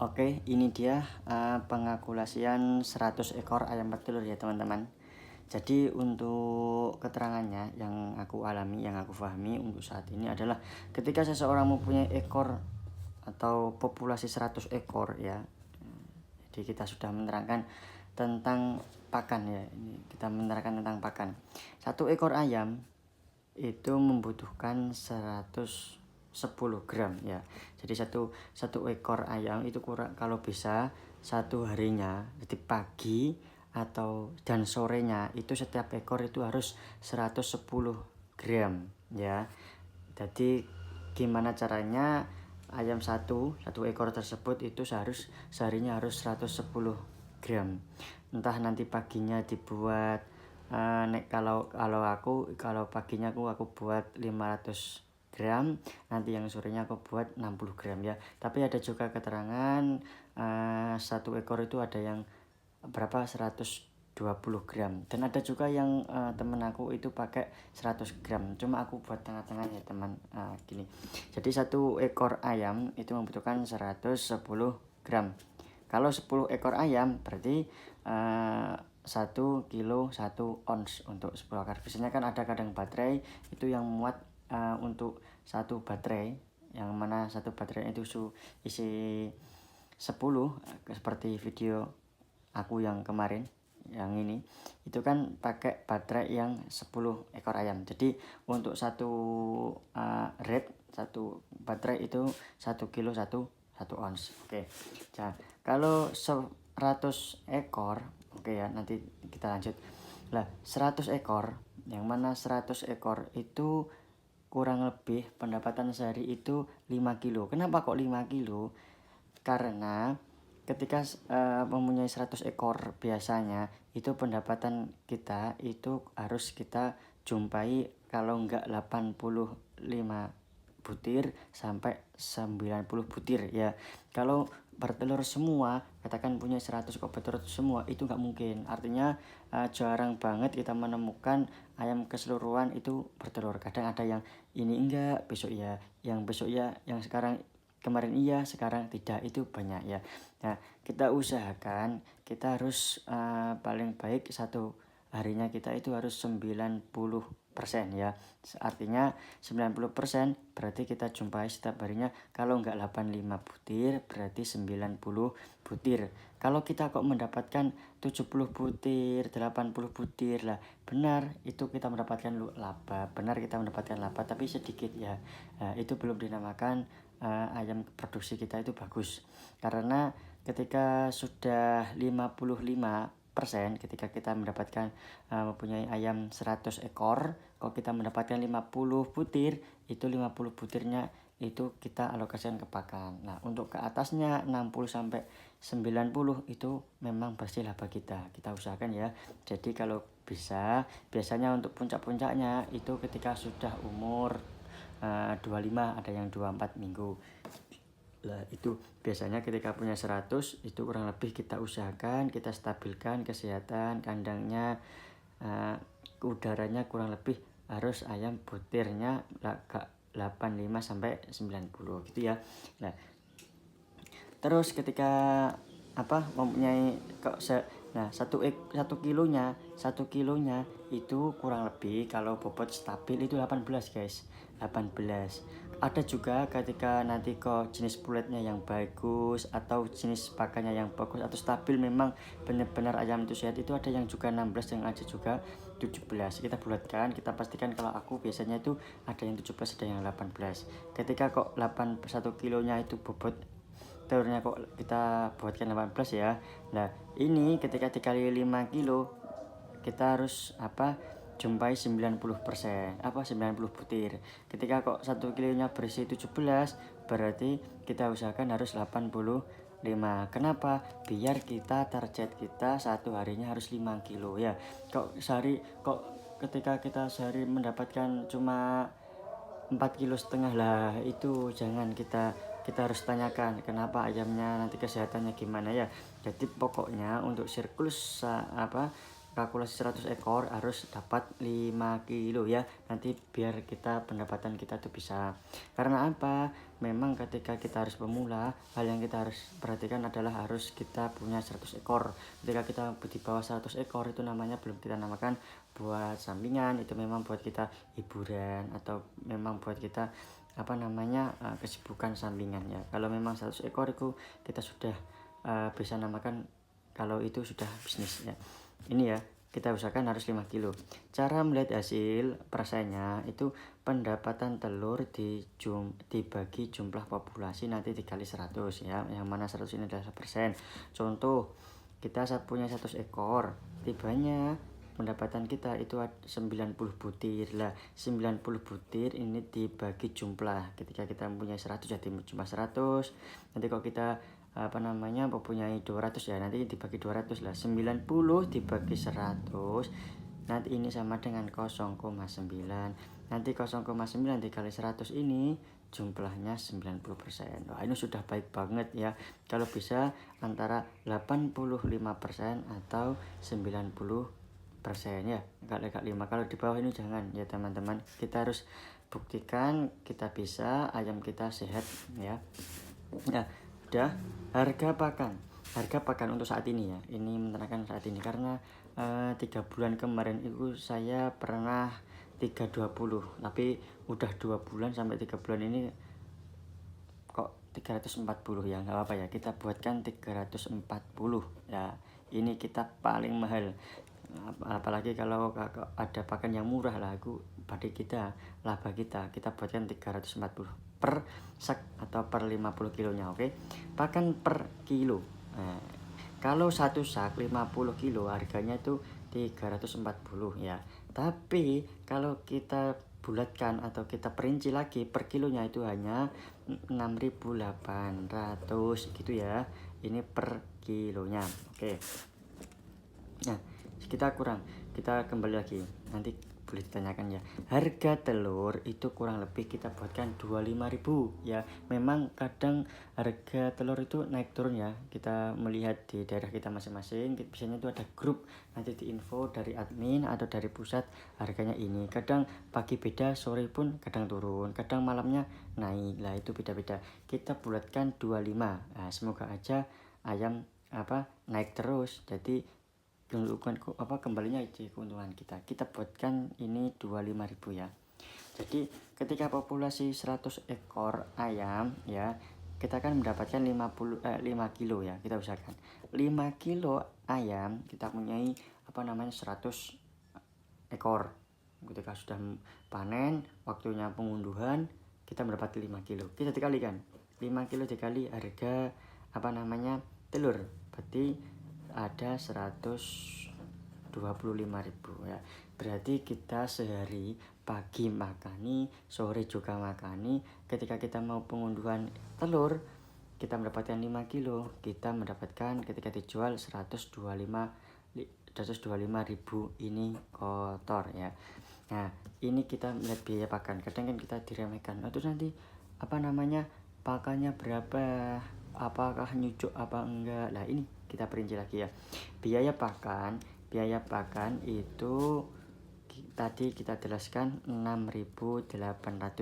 Oke, ini dia pengakulasian 100 ekor ayam petelur ya teman-teman. Jadi untuk keterangannya yang aku alami, yang aku pahami untuk saat ini adalah ketika seseorang mempunyai ekor atau populasi 100 ekor ya. Jadi kita sudah menerangkan tentang pakan ya. Ini kita menerangkan tentang pakan. Satu ekor ayam itu membutuhkan 110 gram ya. Jadi satu ekor ayam itu kurang, kalau bisa satu harinya, jadi pagi atau dan sorenya itu setiap ekor itu harus 110 gram ya. Jadi gimana caranya ayam satu ekor tersebut itu seharinya harus 110 gram. Entah nanti paginya dibuat kalau paginya aku buat 500 gram, nanti yang sorenya aku buat 60 gram ya. Tapi ada juga keterangan satu ekor itu ada yang berapa 120 gram, dan ada juga yang temen aku itu pakai 100 gram. Cuma aku buat tengah-tengah ya teman, gini. Jadi satu ekor ayam itu membutuhkan 110 gram. Kalau 10 ekor ayam berarti 1 kilo 1 ons untuk 10 ekor. Biasanya kan ada kadang baterai itu yang muat untuk satu baterai, yang mana satu baterai itu isi 10, seperti video aku yang kemarin yang ini itu kan pakai baterai yang 10 ekor ayam. Jadi untuk satu satu baterai itu 1 kilo 1 ons. Oke. Nah, kalau 100 ekor, oke ya, nanti kita lanjut. Lah, 100 ekor, yang mana 100 ekor itu kurang lebih pendapatan sehari itu 5 kilo. Kenapa kok 5 kilo? Karena ketika mempunyai 100 ekor biasanya itu pendapatan kita itu harus kita jumpai kalau enggak 85 butir sampai 90 butir ya. Kalau bertelur semua, katakan punya 100 kok bertelur semua, itu enggak mungkin. Artinya jarang banget kita menemukan ayam keseluruhan itu bertelur. Kadang ada yang ini enggak, besok ya, yang besok ya, yang sekarang kemarin iya, sekarang tidak, itu banyak ya. Nah, kita usahakan kita harus paling baik satu harinya kita itu harus 90% ya. Artinya 90% berarti kita jumpai setiap harinya kalau enggak 85 butir berarti 90 butir. Kalau kita kok mendapatkan 70 butir, 80 butir lah, benar itu kita mendapatkan laba, benar kita mendapatkan laba, tapi sedikit ya. Nah, itu belum dinamakan ayam produksi kita itu bagus. Karena ketika sudah 55%, ketika kita mendapatkan mempunyai ayam 100 ekor, kalau kita mendapatkan 50 butir, itu 50 butirnya itu kita alokasikan ke pakan. Nah, untuk ke atasnya 60 sampai 90 itu memang pasti laba kita. Kita usahakan ya. Jadi kalau bisa, biasanya untuk puncak-puncaknya itu ketika sudah umur 25, ada yang 24 minggu. Lah itu biasanya ketika punya 100 itu kurang lebih kita usahakan kita stabilkan kesehatan kandangnya, udaranya kurang lebih harus ayam butirnya 85 sampai 90 gitu ya. Nah, terus ketika mempunyai satu kilonya itu kurang lebih kalau bobot stabil itu 18 guys, 18. Ada juga ketika nanti kok jenis puletnya yang bagus atau jenis pakannya yang bagus atau stabil, memang benar-benar ayam itu sehat, itu ada yang juga 16, yang ada juga 17. Kita bulatkan, kita pastikan. Kalau aku biasanya itu ada yang 17, ada yang 18. Ketika kok 1 kilonya itu bobot telurnya kok kita buatkan 18 ya. Nah, ini ketika dikali 5 kilo kita harus jumpai 90%, 90 butir. Ketika kok 1 kilonya berisi 17, berarti kita usahakan harus 85. Kenapa? Biar kita target kita satu harinya harus 5 kilo ya. Ketika kita sehari mendapatkan cuma 4,5 kilo lah, itu jangan. Kita harus tanyakan kenapa ayamnya nanti kesehatannya gimana ya. Jadi pokoknya untuk siklus kalkulasi 100 ekor harus dapat 5 kilo ya. Nanti biar kita pendapatan kita tuh bisa. Karena apa? Memang ketika kita harus pemula, hal yang kita harus perhatikan adalah harus kita punya 100 ekor. Ketika kita di bawah 100 ekor itu namanya belum kita namakan buat sampingan, itu memang buat kita hiburan atau memang buat kita kesibukan sampingan ya. Kalau memang 100 ekor itu kita sudah bisa namakan kalau itu sudah bisnis ya. Ini ya, kita usahakan harus 5 kilo. Cara melihat hasil persennya itu pendapatan telur dibagi jumlah populasi nanti dikali 100 ya. Yang mana 100 ini adalah persen. Contoh, kita punya 100 ekor, tibanya pendapatan kita itu 90 butir lah. 90 butir ini dibagi jumlah. Ketika kita mempunyai 100 jadi jumlah 100. Nanti kalau kita mempunyai 200 ya, nanti dibagi 200 lah. 90 dibagi 100 nanti ini sama dengan 0,9. Nanti 0,9 dikali 100 ini jumlahnya 90%. Wah, ini sudah baik banget ya. Kalau bisa antara 85% atau 90% ya. Enggak 5. Kalau di bawah ini jangan ya teman-teman. Kita harus buktikan kita bisa, ayam kita sehat ya. Ya, udah. Harga pakan untuk saat ini ya, ini menerangkan saat ini karena 3 bulan kemarin itu saya pernah 320, tapi udah 2 bulan sampai 3 bulan ini kok 340 ya. Nggak apa-apa ya, kita buatkan 340 ya. Ini kita paling mahal, apalagi kalau ada pakan yang murah lah, aku pada kita laba kita buatkan 340 per sak atau per 50 kilonya. Oke, pakan per kilo. Nah, kalau satu sak 50 kilo harganya itu 340 ya. Tapi kalau kita bulatkan atau kita perinci lagi per kilonya itu hanya 6.800 gitu ya. Ini per kilonya. Oke. Nah, kita kembali lagi. Nanti boleh ditanyakan ya. Harga telur itu kurang lebih kita buatkan 25.000 ya. Memang kadang harga telur itu naik turun ya. Kita melihat di daerah kita masing-masing, biasanya itu ada grup, nanti diinfo dari admin atau dari pusat harganya ini. Kadang pagi beda, sore pun kadang turun, kadang malamnya naik. Lah itu beda-beda. Kita buatkan 25. Nah, semoga aja ayam naik terus. Jadi kembalinya itu keuntungan kita buatkan ini 25.000 ya. Jadi ketika populasi 100 ekor ayam ya, kita akan mendapatkan 5 kilo ya. Kita usahakan 5 kilo ayam kita punyai 100 ekor. Ketika sudah panen, waktunya pengunduhan, kita mendapat 5 kilo. Kita dikalikan 5 kilo dikali harga telur, berarti ada 125.000 ya. Berarti kita sehari pagi makani, sore juga makani. Ketika kita mau pengunduhan telur, kita mendapatkan 5 kilo, kita mendapatkan ketika dijual 125.000 ini kotor ya. Nah, ini kita melihat biaya pakan. Kadang kan kita diremehkan. Terus nanti pakannya berapa? Apakah nyucuk apa enggak? Nah, ini kita perinci lagi ya. Biaya pakan itu tadi kita jelaskan 6.800.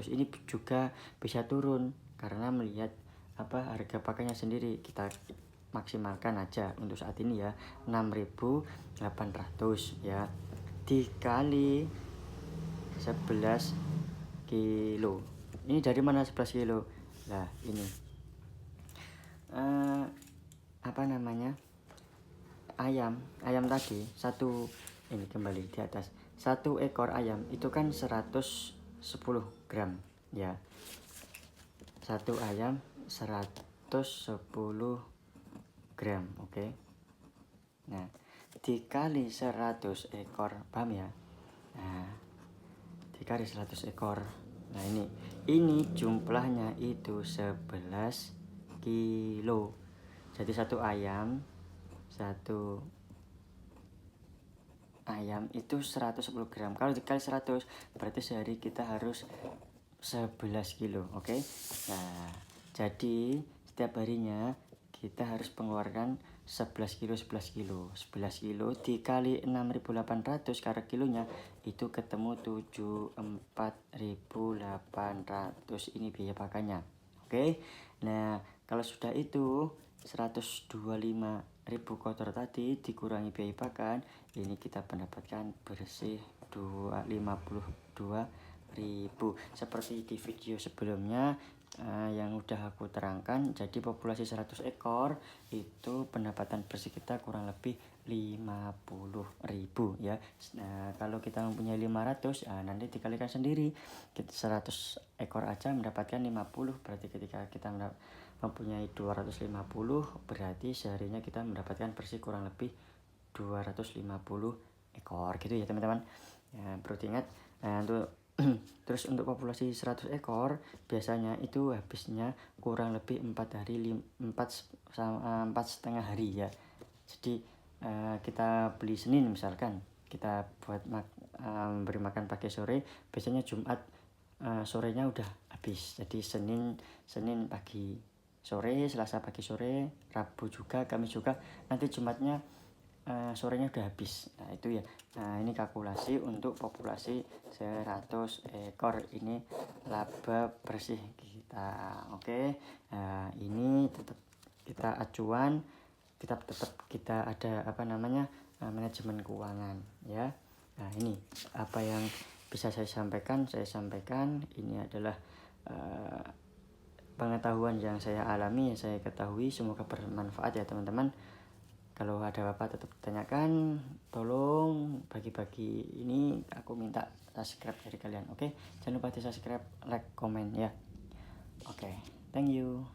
Ini juga bisa turun karena melihat harga pakannya sendiri. Kita maksimalkan aja untuk saat ini ya, 6.800 ya, dikali 11 kilo. Ini dari mana 11 kilo? Nah, ini ayam tadi satu, ini kembali di atas, 1 ekor ayam itu kan 110 gram ya. 1 ayam 110 gram. Oke. Nah, dikali 100 ekor, paham ya? Nah, dikali 100 ekor. Nah, ini jumlahnya itu 11 kilo. Jadi satu ayam itu 110 gram. Kalau dikali 100 berarti sehari kita harus 11 kilo. Oke. Nah, jadi setiap harinya kita harus mengeluarkan 11 kilo 11 kilo 11 kilo dikali 6.800 karena kilonya itu ketemu 74.800, ini biaya pakainya. Oke, nah kalau sudah itu 125.000 kotor tadi dikurangi biaya pakan, ini kita mendapatkan bersih 52.000. Seperti di video sebelumnya yang udah aku terangkan, jadi populasi 100 ekor itu pendapatan bersih kita kurang lebih 50.000 ya. Nah, kalau kita mempunyai 500, nanti dikalikan sendiri. 100 ekor aja mendapatkan 50, berarti ketika kita mempunyai 250, berarti seharinya kita mendapatkan bersih kurang lebih 250 ekor gitu ya teman-teman. Ya, perlu diingat. Untuk terus untuk populasi 100 ekor biasanya itu habisnya kurang lebih 4,5 hari ya. Jadi kita beli Senin misalkan, kita buat beri makan pagi sore, biasanya Jumat sorenya udah habis. Jadi Senin pagi sore, Selasa pagi sore, Rabu juga, Kamis juga, nanti Jumatnya sorenya udah habis. Nah itu ya. Nah ini kalkulasi untuk populasi 100 ekor, ini laba bersih kita. Oke. Nah ini tetap kita acuan, tetap kita ada manajemen keuangan ya. Nah ini apa yang bisa saya sampaikan. Ini adalah pengetahuan yang saya alami, yang saya ketahui, semoga bermanfaat ya teman-teman. Kalau ada apa-apa tetap tanyakan, tolong bagi-bagi ini, aku minta subscribe dari kalian. Oke, jangan lupa di subscribe, like, komen ya. Oke, thank you.